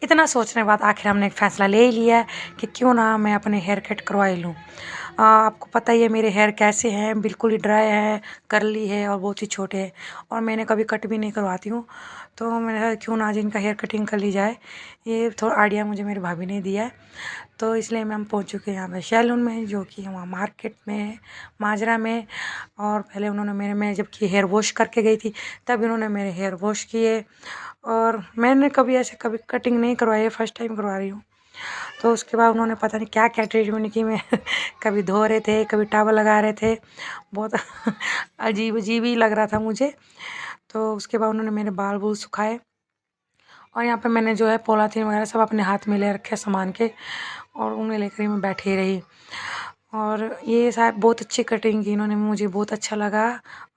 इतना सोचने के बाद आखिर हमने एक फ़ैसला ले ही लिया है कि क्यों ना मैं अपने हेयर कट करवा ही लूँ। आपको पता ही है मेरे हेयर कैसे हैं, बिल्कुल ही ड्राई है, कर्ली है और बहुत ही छोटे हैं और मैंने कभी कट भी नहीं करवाती हूँ। तो मैंने कहा क्यों ना आज इनका हेयर कटिंग कर ली जाए। ये थोड़ा आइडिया मुझे मेरी भाभी ने दिया है, तो इसलिए हम पहुँच चुके हैं यहाँ पे सैलून में, जो कि वहाँ मार्केट में है, माजरा में। और पहले उन्होंने मैं जबकि हेयर वॉश करके गई थी तब इन्होंने मेरे हेयर वॉश किए और मैंने कभी ऐसे कभी कटिंग नहीं करवाई है, फर्स्ट टाइम करवा रही हूँ। तो उसके बाद उन्होंने पता नहीं क्या क्या ट्रीटमेंट की। मैं कभी धो रहे थे, कभी टॉवल लगा रहे थे, बहुत अजीब अजीब ही लग रहा था मुझे। तो उसके बाद उन्होंने मेरे बाल बूल सुखाए और यहाँ पे मैंने जो है पॉलीथीन वगैरह सब अपने हाथ में ले रखे सामान के और उन्हें लेकर ही मैं बैठी रही। और ये शायद बहुत अच्छी कटिंग की इन्होंने, मुझे बहुत अच्छा लगा।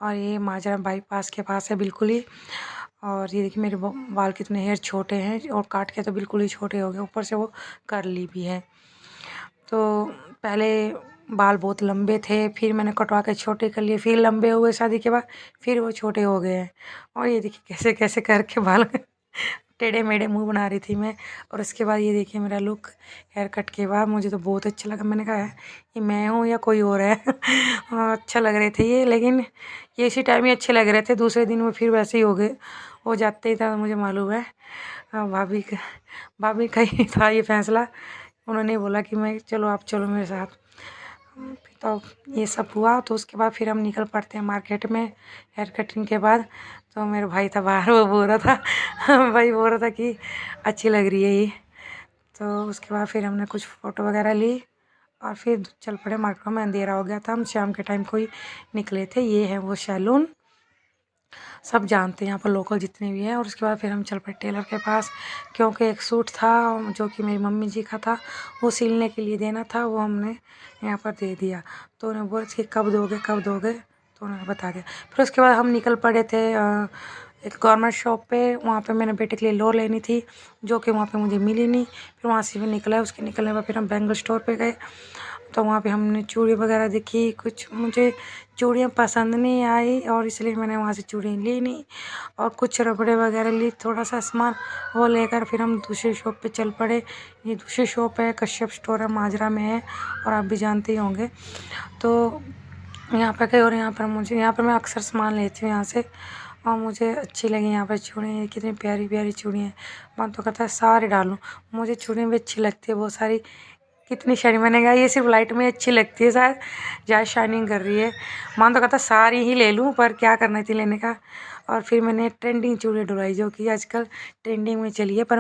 और ये माजरा बाईपास के पास है बिल्कुल ही। और ये देखिए मेरे बाल कितने हेयर छोटे हैं और काट के तो बिल्कुल ही छोटे हो गए, ऊपर से वो कर्ली भी है। तो पहले बाल बहुत लंबे थे, फिर मैंने कटवा के छोटे कर लिए, फिर लंबे हुए शादी के बाद, फिर वो छोटे हो गए हैं। और ये देखिए कैसे कैसे करके बाल टेढ़े मेढ़े मुंह बना रही थी मैं। और उसके बाद ये देखिए मेरा लुक हेयर कट के बाद, मुझे तो बहुत अच्छा लगा। मैंने कहा ये मैं हूँ या कोई और है। अच्छा लग रहे थे ये, लेकिन ये इसी टाइम ही अच्छे लग रहे थे, दूसरे दिन वो फिर वैसे ही हो जाते ही था, मुझे मालूम है। भाभी का ही था ये फैसला, उन्होंने बोला कि मैं चलो आप चलो मेरे साथ। तो ये सब हुआ, तो उसके बाद फिर हम निकल पड़ते हैं मार्केट में हेयर कटिंग के बाद। तो मेरा भाई था बाहर, वो बोल रहा था भाई बोल रहा था कि अच्छी लग रही है ये। तो उसके बाद फिर हमने कुछ फ़ोटो वगैरह ली और फिर चल पड़े मार्केट में। अंधेरा हो गया था, हम शाम के टाइम को ही निकले थे। ये है वो सैलून, सब जानते हैं यहाँ पर लोकल जितने भी हैं। और उसके बाद फिर हम चल पड़े टेलर के पास, क्योंकि एक सूट था जो कि मेरी मम्मी जी का था, वो सिलने के लिए देना था, वो हमने यहाँ पर दे दिया। तो उन्हें बोला कि कब दोगे कब दोगे, तो उन्होंने बता दिया। फिर उसके बाद हम निकल पड़े थे एक गवर्नमेंट शॉप पे, वहाँ पे मैंने बेटे के लिए लो लेनी थी, जो कि वहाँ पे मुझे मिली नहीं। फिर वहाँ से भी निकला, उसके निकलने के बाद फिर हम बैंगल स्टोर पे गए। तो वहाँ पे हमने चूड़ी वगैरह देखी, कुछ मुझे चूड़ियाँ पसंद नहीं आई और इसलिए मैंने वहाँ से चूड़ियाँ ली नहीं। और कुछ रबड़े वगैरह ली, थोड़ा सा सामान वो लेकर फिर हम दूसरी शॉप पे चल पड़े। ये दूसरी शॉप है कश्यप स्टोर है, माजरा में है, और आप भी जानते ही होंगे। तो यहाँ पर गए और यहाँ पर मैं अक्सर सामान लेती हूँ यहाँ से, और मुझे अच्छी लगी यहाँ पर चूड़ियाँ। कितनी प्यारी प्यारी चूड़ियाँ हैं, मन तो करता है सारी डालूँ। मुझे चूड़ियाँ भी अच्छी लगती है बहुत सारी। कितनी शाइनिंग, मैंने कहा ये सिर्फ लाइट में अच्छी लगती है, शायद ज़्यादा शाइनिंग कर रही है। मन तो कहता सारी ही ले लूँ, पर क्या करना थी लेने का। और फिर मैंने ट्रेंडिंग चूड़ी ढूंढाई जो कि आजकल ट्रेंडिंग में चली है, पर